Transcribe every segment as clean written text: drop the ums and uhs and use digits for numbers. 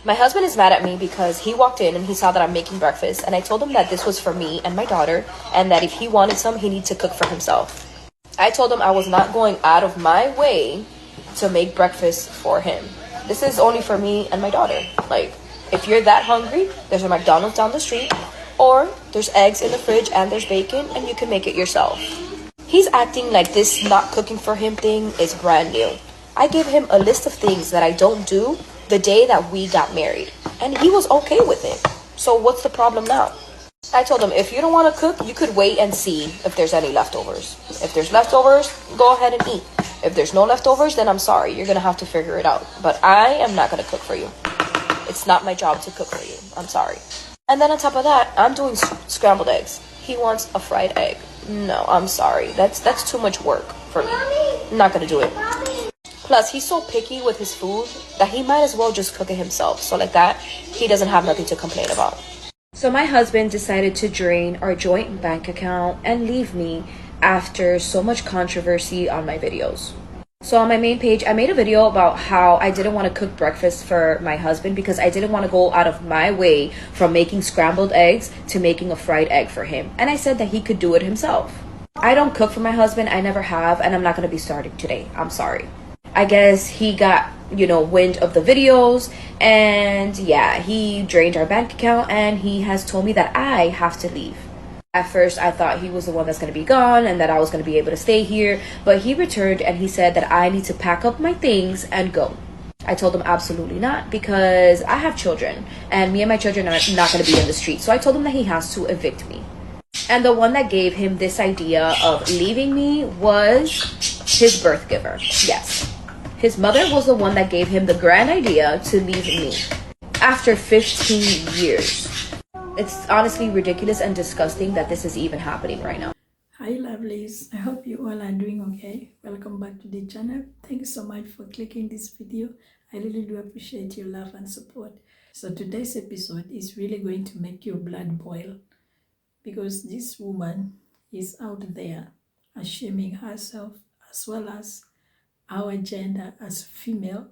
My husband is mad at me because he walked in and he saw that I'm making breakfast, and I told him that this was for me and my daughter, and that if he wanted some, he needs to cook for himself. I told him I was not going out of my way to make breakfast for him. This is only for me and my daughter. Like, if you're that hungry, there's a McDonald's down the street, or there's eggs in the fridge and there's bacon, and you can make it yourself. He's acting like this not cooking for him thing is brand new. I gave him a list of things that I don't do the day that we got married, and he was okay with it. So what's the problem now? I told him, if you don't want to cook, you could wait and see if there's any leftovers. If there's leftovers, go ahead and eat. If there's no leftovers, then I'm sorry, you're gonna have to figure it out. But I am not gonna cook for you. It's not my job to cook for you. I'm sorry. And then on top of that, I'm doing scrambled eggs. He wants a fried egg. No, I'm sorry. That's too much work for me. I'm not gonna do it. Plus, he's so picky with his food that he might as well just cook it himself. So like that, he doesn't have nothing to complain about. So my husband decided to drain our joint bank account and leave me after so much controversy on my videos. So on my main page, I made a video about how I didn't want to cook breakfast for my husband because I didn't want to go out of my way from making scrambled eggs to making a fried egg for him. And I said that he could do it himself. I don't cook for my husband. I never have, and I'm not going to be starting today. I'm sorry. I guess he got, wind of the videos, and yeah, he drained our bank account, and he has told me that I have to leave. At first, I thought he was the one that's going to be gone and that I was going to be able to stay here, but he returned and he said that I need to pack up my things and go. I told him absolutely not, because I have children, and me and my children are not going to be in the street, so I told him that he has to evict me. And the one that gave him this idea of leaving me was his birth giver. Yes. His mother was the one that gave him the grand idea to leave me after 15 years. It's honestly ridiculous and disgusting that this is even happening right now. Hi lovelies, I hope you all are doing okay. Welcome back to the channel. Thank you so much for clicking this video. I really do appreciate your love and support. So today's episode is really going to make your blood boil, because this woman is out there shaming herself as well as our gender as female,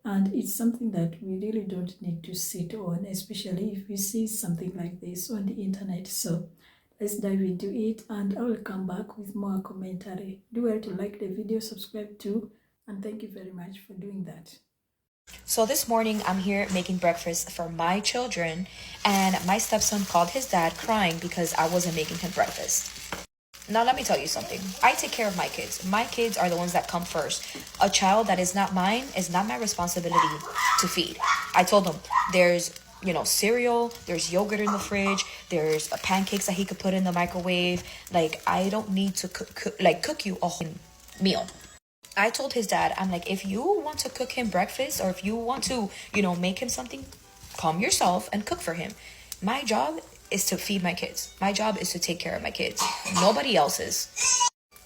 and it's something that we really don't need to sit on, especially if we see something like this on the internet. So let's dive into it, and I will come back with more commentary. Do well to like the video, subscribe too, and thank you very much for doing that. So this morning, I'm here making breakfast for my children, and my stepson called his dad crying because I wasn't making him breakfast. Now, let me tell you something. I take care of my kids. My kids are the ones that come first. A child that is not mine is not my responsibility to feed. I told him there's, cereal, there's yogurt in the fridge, there's pancakes that he could put in the microwave. Like, I don't need to cook you a whole meal. I told his dad, I'm like, if you want to cook him breakfast, or if you want to, make him something, calm yourself and cook for him. My job is to feed my kids. My job is to take care of my kids. Nobody else's.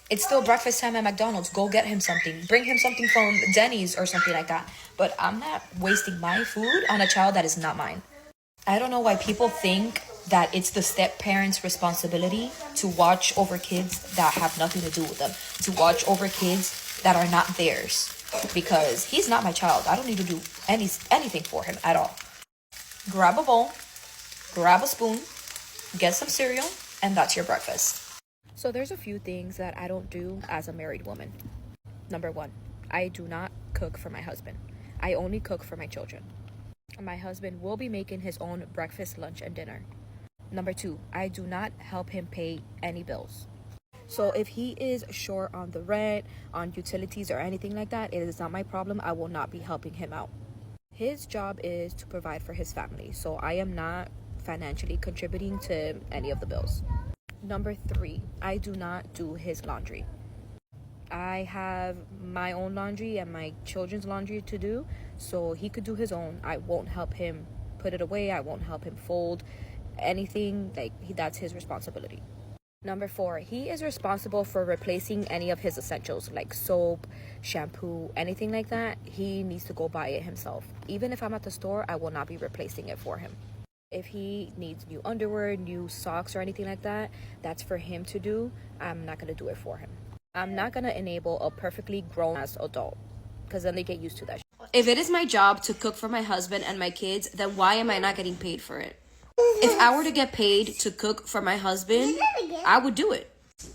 It's still breakfast time at McDonald's. Go get him something. Bring him something from Denny's or something like that. But I'm not wasting my food on a child that is not mine. I don't know why people think that it's the step-parents' responsibility to watch over kids that have nothing to do with them, to watch over kids that are not theirs. Because he's not my child. I don't need to do anything for him at all. Grab a bowl, grab a spoon, get some cereal, and that's your breakfast. So there's a few things that I don't do as a married woman. Number one, I do not cook for my husband. I only cook for my children. My husband will be making his own breakfast, lunch, and dinner. Number two, I do not help him pay any bills. So if he is short on the rent, on utilities, or anything like that, it is not my problem. I will not be helping him out. His job is to provide for his family, so I am not financially contributing to any of the bills. Number three, I do not do his laundry. I have my own laundry and my children's laundry to do, so he could do his own. I won't help him put it away. I won't help him fold anything. That's his responsibility. Number four, he is responsible for replacing any of his essentials like soap, shampoo, anything like that. He needs to go buy it himself. Even if I'm at the store, I will not be replacing it for him. If he needs new underwear, new socks, or anything like that, that's for him to do. I'm not going to do it for him. I'm not going to enable a perfectly grown-ass adult, because then they get used to that. If it is my job to cook for my husband and my kids, then why am I not getting paid for it? If I were to get paid to cook for my husband, I would do it.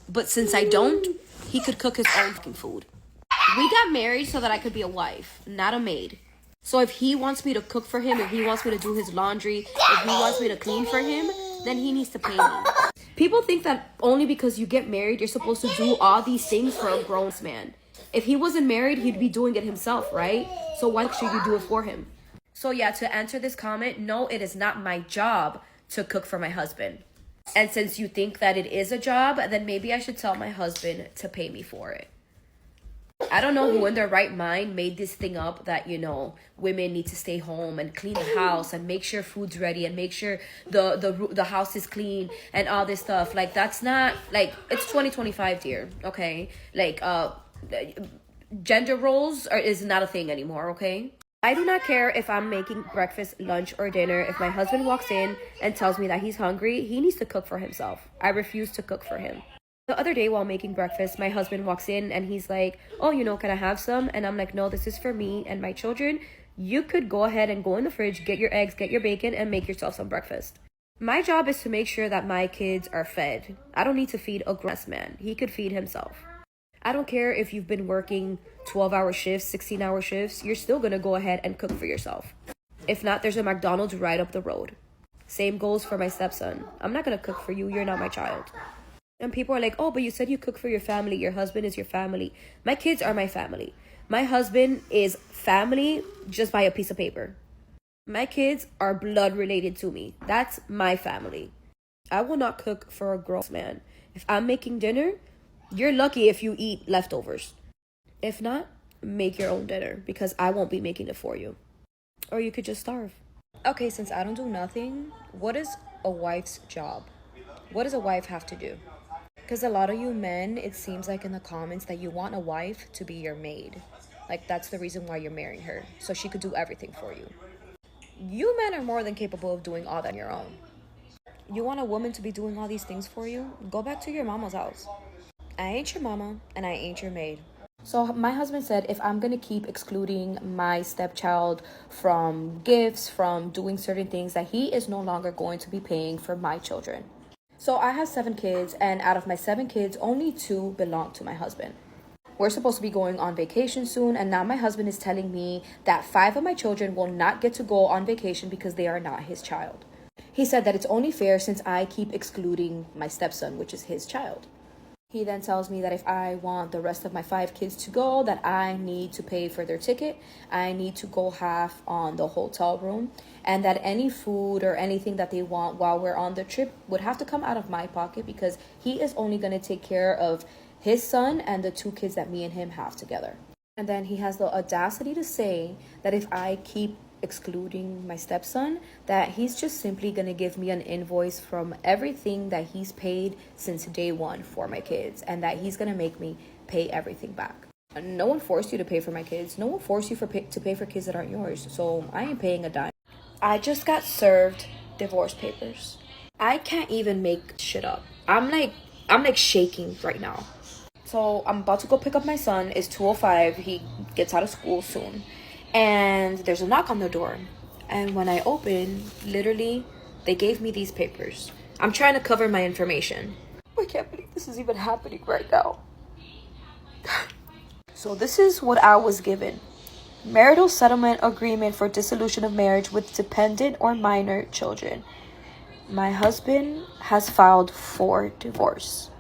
But since I don't, he could cook his own fucking food. We got married so that I could be a wife, not a maid. So if he wants me to cook for him, if he wants me to do his laundry, if he wants me to clean for him, then he needs to pay me. People think that only because you get married, you're supposed to do all these things for a grown man. If he wasn't married, he'd be doing it himself, right? So why should you do it for him? So yeah, to answer this comment, no, it is not my job to cook for my husband. And since you think that it is a job, then maybe I should tell my husband to pay me for it. I don't know who in their right mind made this thing up that, you know, women need to stay home and clean the house and make sure food's ready and make sure the house is clean and all this stuff. Like, that's not, like, it's 2025, dear, okay? Like, gender roles is not a thing anymore, okay? I do not care if I'm making breakfast, lunch, or dinner. If my husband walks in and tells me that he's hungry, he needs to cook for himself. I refuse to cook for him. The other day while making breakfast, my husband walks in and he's like, oh, you know, can I have some? And I'm like, no, this is for me and my children. You could go ahead and go in the fridge, get your eggs, get your bacon, and make yourself some breakfast. My job is to make sure that my kids are fed. I don't need to feed a grown man. He could feed himself. I don't care if you've been working 12-hour shifts, 16-hour shifts, you're still gonna go ahead and cook for yourself. If not, there's a McDonald's right up the road. Same goes for my stepson. I'm not gonna cook for you, you're not my child. And people are like, oh, but you said you cook for your family. Your husband is your family. My kids are my family. My husband is family just by a piece of paper. My kids are blood related to me. That's my family. I will not cook for a grown man. If I'm making dinner, you're lucky if you eat leftovers. If not, make your own dinner because I won't be making it for you. Or you could just starve. Okay, since I don't do nothing, what is a wife's job? What does a wife have to do? Because a lot of you men, it seems like in the comments that you want a wife to be your maid. Like, that's the reason why you're marrying her, so she could do everything for you. You men are more than capable of doing all that on your own. You want a woman to be doing all these things for you? Go back to your mama's house. I ain't your mama, and I ain't your maid. So my husband said if I'm going to keep excluding my stepchild from gifts, from doing certain things, that he is no longer going to be paying for my children. So I have 7 kids, and out of my 7 kids, only 2 belong to my husband. We're supposed to be going on vacation soon, and now my husband is telling me that 5 of my children will not get to go on vacation because they are not his child. He said that it's only fair since I keep excluding my stepson, which is his child. He then tells me that if I want the rest of my 5 kids to go, that I need to pay for their ticket. I need to go half on the hotel room, and that any food or anything that they want while we're on the trip would have to come out of my pocket because he is only going to take care of his son and the 2 kids that me and him have together. And then he has the audacity to say that if I keep excluding my stepson, that he's just simply going to give me an invoice from everything that he's paid since day one for my kids, and that he's going to make me pay everything back. No one forced you to pay for my kids. No one forced you to pay for kids that aren't yours. So I ain't paying a dime. I just got served divorce papers. I can't even make shit up. I'm like shaking right now. So I'm about to go pick up my son. It's 2:05. He gets out of school soon. And there's a knock on the door. And when I open, literally, they gave me these papers. I'm trying to cover my information. I can't believe this is even happening right now. So this is what I was given. Marital settlement agreement for dissolution of marriage with dependent or minor children. My husband has filed for divorce.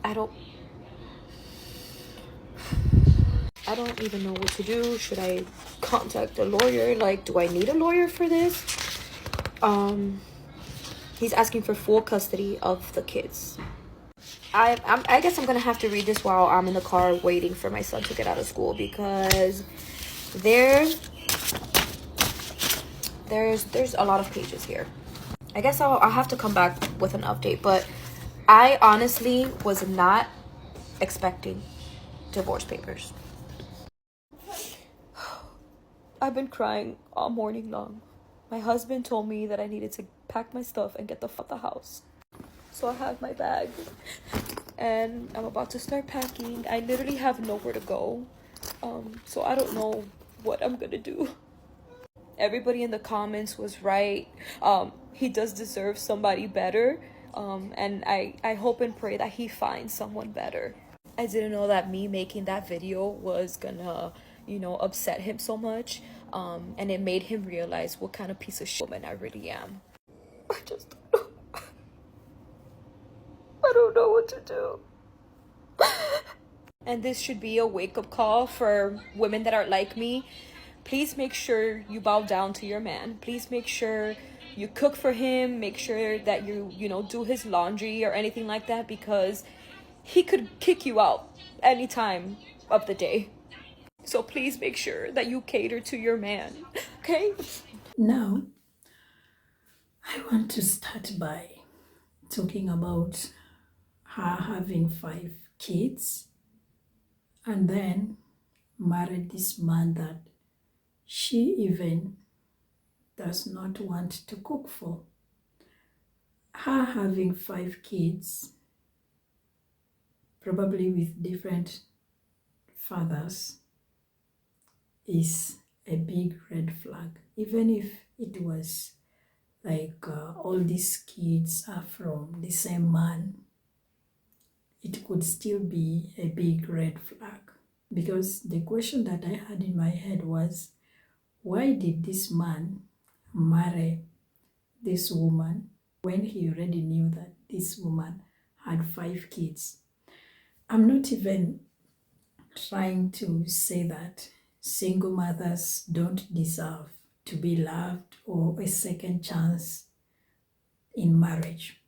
I don't even know what to do. Should I contact a lawyer? Like, do I need a lawyer for this? He's asking for full custody of the kids. I guess I'm gonna have to read this while I'm in the car waiting for my son to get out of school, because there's a lot of pages here. I guess I'll have to come back with an update, but I honestly was not expecting divorce papers. I've been crying all morning long. My husband told me that I needed to pack my stuff and get the fuck out the house. So I have my bag. and I'm about to start packing. I literally have nowhere to go. So I don't know what I'm gonna do. Everybody in the comments was right. He does deserve somebody better. And I hope and pray that he finds someone better. I didn't know that me making that video was gonna, upset him so much. And it made him realize what kind of piece of shit woman I really am. I just don't know. I don't know what to do. And this should be a wake-up call for women that are like me. Please make sure you bow down to your man. Please make sure you cook for him. Make sure that you do his laundry or anything like that, because he could kick you out any time of the day. So please make sure that you cater to your man, okay? Now, I want to start by talking about her having 5 kids and then married this man that she even does not want to cook for. Her having 5 kids, probably with different fathers, is a big red flag. Even if it was like all these kids are from the same man, it could still be a big red flag. Because the question that I had in my head was, why did this man marry this woman when he already knew that this woman had 5 kids? I'm not even trying to say that single mothers don't deserve to be loved or a second chance in marriage.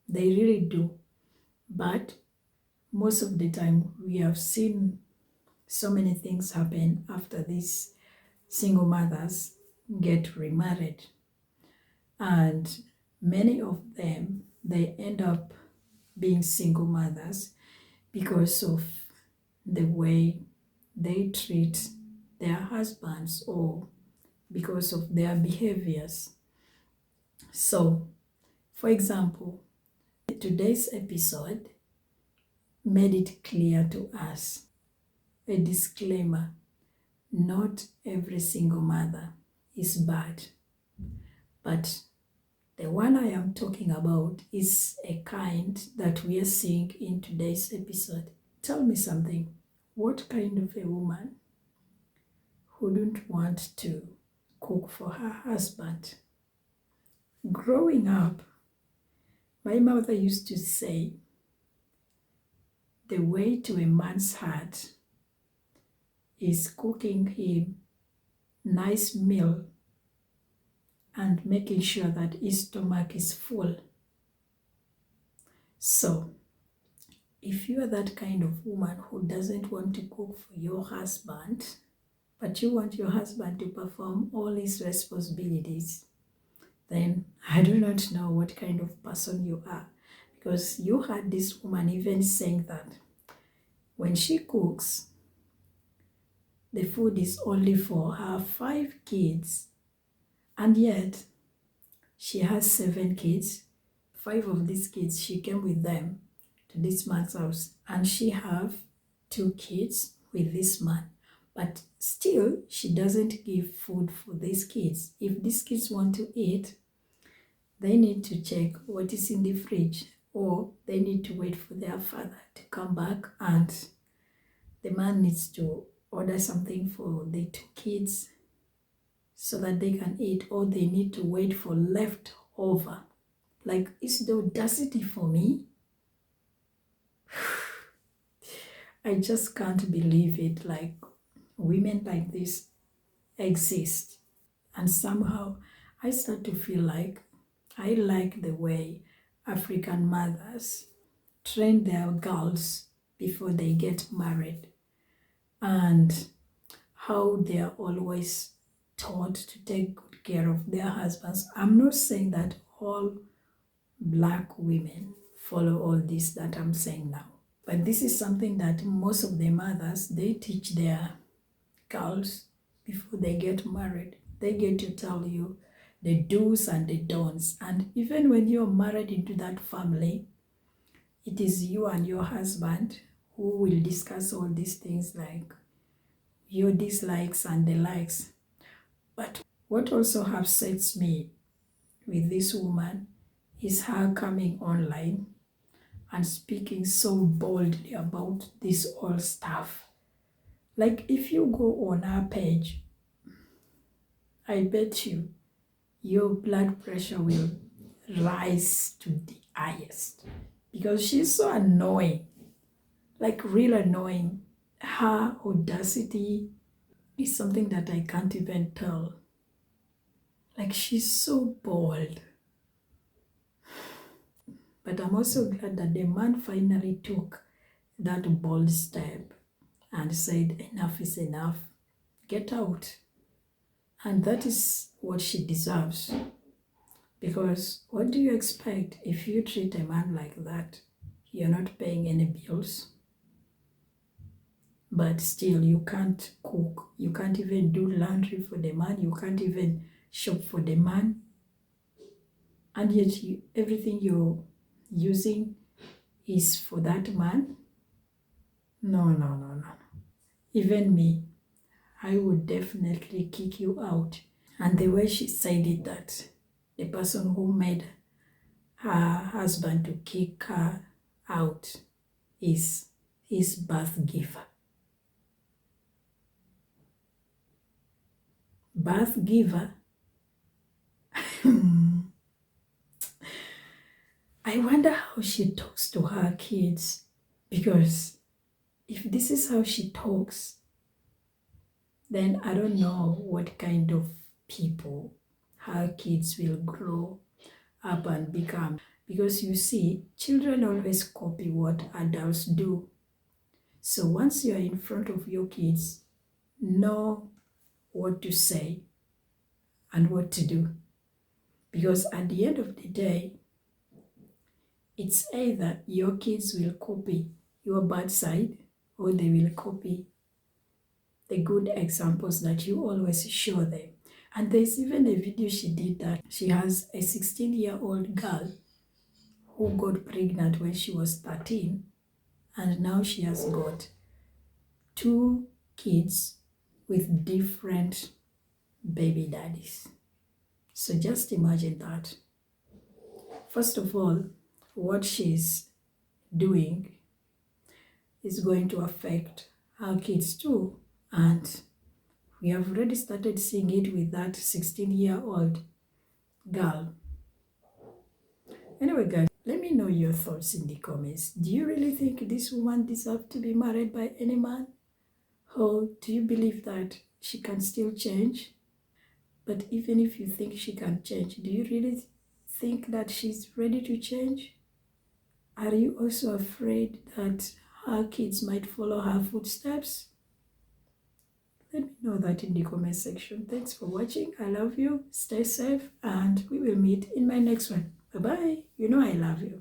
They really do. But most of the time, we have seen so many things happen after these single mothers get remarried. And many of them, they end up being single mothers because of the way they treat their husbands or because of their behaviors. So, for example, today's episode made it clear to us, a disclaimer: not every single mother is bad, but the one I am talking about is a kind that we are seeing in today's episode. Tell me something. What kind of a woman wouldn't want to cook for her husband? Growing up, my mother used to say, the way to a man's heart is cooking him nice meal and making sure that his stomach is full. So, if you are that kind of woman who doesn't want to cook for your husband, but you want your husband to perform all his responsibilities, then I do not know what kind of person you are. Because you heard this woman even saying that when she cooks, the food is only for her 5 kids, and yet she has 7 kids. 5 of these kids, she came with them to this man's house, and she have 2 kids with this man. But still, she doesn't give food for these kids. If these kids want to eat, they need to check what is in the fridge, or they need to wait for their father to come back, and the man needs to order something for the 2 kids so that they can eat, or they need to wait for leftover. Like, it's the audacity for me. I just can't believe it. Like, women like this exist. And somehow I start to feel like I like the way African mothers train their girls before they get married, and how they are always taught to take good care of their husbands. I'm not saying that all Black women follow all this that I'm saying now, but this is something that most of the mothers, they teach their girls before they get married. They get to tell you the do's and the don'ts. And even when you're married into that family, it is you and your husband who will discuss all these things, like your dislikes and the likes. But what also upsets me with this woman is her coming online and speaking so boldly about this all stuff. Like, if you go on her page, I bet you your blood pressure will rise to the highest, because she's so annoying, like real annoying. Her audacity is something that I can't even tell. Like, she's so bold. But I'm also glad that the man finally took that bold step and said, enough is enough, get out. And that is what she deserves. Because what do you expect if you treat a man like that? You're not paying any bills, but still you can't cook, you can't even do laundry for the man, you can't even shop for the man, and yet everything you're using is for that man. No. Even me, I would definitely kick you out. And the way she said it, that the person who made her husband to kick her out is his birth giver. Birth giver? I wonder how she talks to her kids, because if this is how she talks, then I don't know what kind of people her kids will grow up and become. Because you see, children always copy what adults do. So once you're in front of your kids, know what to say and what to do. Because at the end of the day, it's either your kids will copy your bad side, or they will copy the good examples that you always show them. And there's even a video she did that she has a 16-year-old girl who got pregnant when she was 13, and now she has got 2 kids with different baby daddies. So just imagine that. First of all, what she's doing is going to affect her kids too. And we have already started seeing it with that 16-year-old girl. Anyway, guys, let me know your thoughts in the comments. Do you really think this woman deserves to be married by any man? Or do you believe that she can still change? But even if you think she can change, do you really think that she's ready to change? Are you also afraid that her kids might follow her footsteps? Let me know that in the comment section. Thanks for watching. I love you. Stay safe, and we will meet in my next one. Bye-bye. You know I love you.